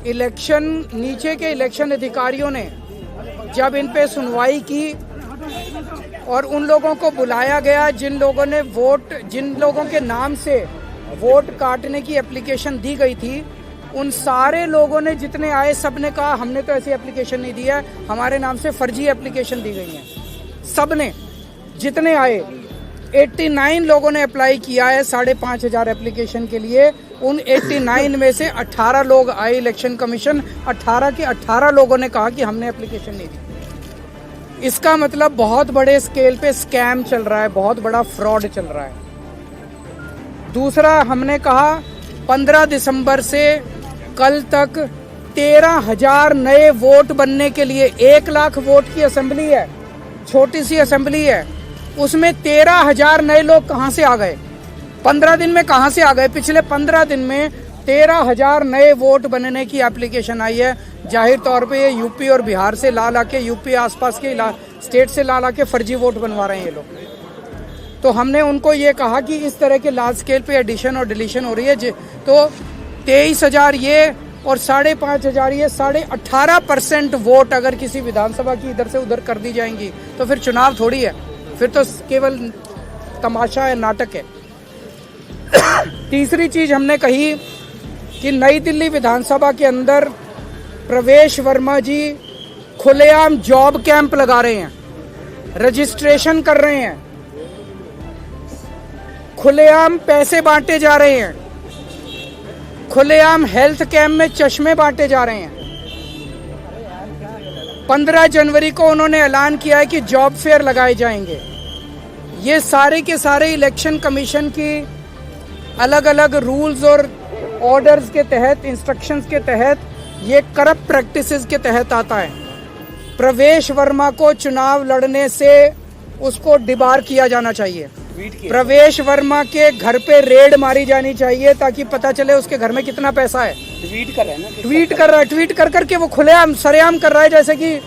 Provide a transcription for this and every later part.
Election नीचे के election अधिकारियों ने जब इन पे सुनवाई की और उन लोगों को बुलाया गया जिन लोगों के नाम से वोट काटने की एप्लीकेशन दी गई थी, उन सारे लोगों ने जितने आए सब ने कहा हमने तो ऐसी एप्लीकेशन नहीं दी है, हमारे नाम से फर्जी एप्लीकेशन दी गई है। सब ने जितने आए 89 लोगों ने अप्लाई किया है 5,500 एप्लीकेशन के लिए। उन 89 में से 18 लोग आए इलेक्शन कमीशन, 18 के 18 लोगों ने कहा कि हमने एप्लीकेशन नहीं दी। इसका मतलब बहुत बड़े स्केल पे स्कैम चल रहा है, बहुत बड़ा फ्रॉड चल रहा है। दूसरा, हमने कहा 15 दिसंबर से कल तक 13,000 नए वोट बनने के लिए, 1 लाख वोट की असेंबली है, छोटी सी असेंबली है, उसमें 13,000 नए लोग कहां से आ गए? 15 दिन में कहां से आ गए? पिछले 15 दिन में 13,000 नए वोट बनने की एप्लीकेशन आई है। जाहिर तौर पे ये यूपी और बिहार से ला के, यूपी आसपास के स्टेट से ला के फर्जी वोट बनवा रहे हैं ये लोग। तो हमने उनको ये कहा कि इस तरह के लार्ज स्केल पे एडिशन और डिलीशन हो रही है, तो 23,000 ये और 5,500 ये, 18.5% वोट अगर किसी विधानसभा की इधर से उधर कर दी जाएंगी तो फिर चुनाव थोड़ी है, फिर तो केवल तमाशा है, नाटक है। तीसरी चीज हमने कही कि नई दिल्ली विधानसभा के अंदर प्रवेश वर्मा जी खुलेआम जॉब कैंप लगा रहे हैं, रजिस्ट्रेशन कर रहे हैं, खुलेआम पैसे बांटे जा रहे हैं, खुलेआम हेल्थ कैंप में चश्मे बांटे जा रहे हैं। 15 जनवरी को उन्होंने ऐलान किया है कि जॉब फेयर लगाए जाएंगे। ये सारे के सारे इलेक्शन कमीशन की अलग अलग रूल्स और ऑर्डर्स के तहत, इंस्ट्रक्शंस के तहत, ये करप्ट प्रैक्टिसेस के तहत आता है। प्रवेश वर्मा को चुनाव लड़ने से उसको डिबार किया जाना चाहिए। प्रवेश वर्मा के घर पे रेड मारी जानी चाहिए ताकि पता चले उसके घर में कितना पैसा है। ट्वीट कर रहा है, ट्वीट कर करके वो खुलेआम सरेआम कर रहा है। जैसे कि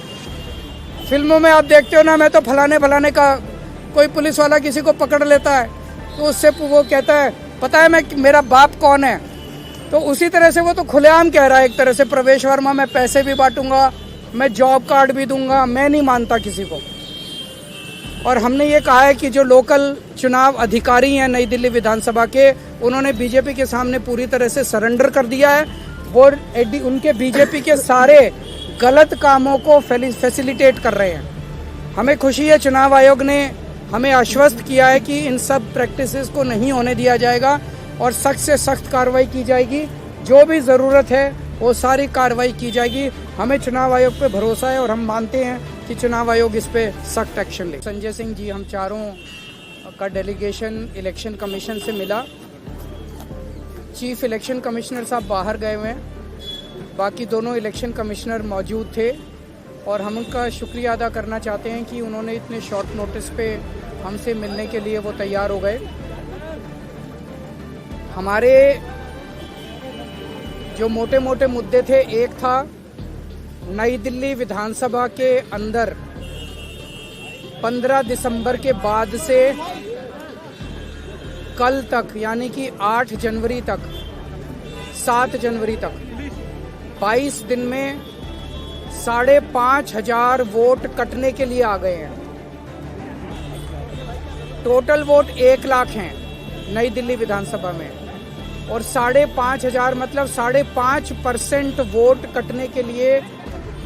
फिल्मों में आप देखते हो ना, मैं तो फलाने का, कोई पुलिस वाला किसी को पकड़ लेता है तो उससे वो कहता है पता है मेरा बाप कौन है, तो उसी तरह से वो तो खुलेआम कह रहा है एक तरह से, प्रवेश वर्मा मैं पैसे भी बांटूंगा, मैं जॉब कार्ड भी दूंगा, मैं नहीं मानता किसी को। और हमने ये कहा है कि जो लोकल चुनाव अधिकारी हैं नई दिल्ली विधानसभा के, उन्होंने बीजेपी के सामने पूरी तरह से सरेंडर कर दिया है। वो उनके बीजेपी के सारे गलत कामों को फैसिलिटेट कर रहे हैं। हमें खुशी है चुनाव आयोग ने हमें आश्वस्त किया है कि इन सब प्रैक्टिसेस को नहीं होने दिया जाएगा और सख्त से सख्त कार्रवाई की जाएगी। जो भी ज़रूरत है वो सारी कार्रवाई की जाएगी। हमें चुनाव आयोग पे भरोसा है और हम मानते हैं कि चुनाव आयोग इस पे सख्त एक्शन ले। संजय सिंह जी, हम चारों का डेलीगेशन इलेक्शन कमीशन से मिला। चीफ इलेक्शन कमिश्नर साहब बाहर गए हुए हैं, बाकी दोनों इलेक्शन कमिश्नर मौजूद थे और हम उनका शुक्रिया अदा करना चाहते हैं कि उन्होंने इतने शॉर्ट नोटिस पे हमसे मिलने के लिए वो तैयार हो गए। हमारे जो मोटे मोटे मुद्दे थे, एक था नई दिल्ली विधानसभा के अंदर 15 दिसंबर के बाद से कल तक, यानी कि 8 जनवरी तक, 7 जनवरी तक 22 दिन में 5,500 वोट कटने के लिए आ गए हैं। टोटल वोट 1 लाख हैं नई दिल्ली विधानसभा में और 5,500 मतलब 5.5% वोट कटने के लिए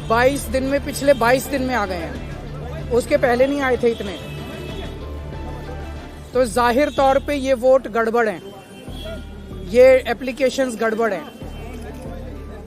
22 दिन में, पिछले 22 दिन में आ गए हैं। उसके पहले नहीं आए थे इतने। तो जाहिर तौर पे ये वोट गड़बड़ हैं, ये एप्लीकेशंस गड़बड़ हैं।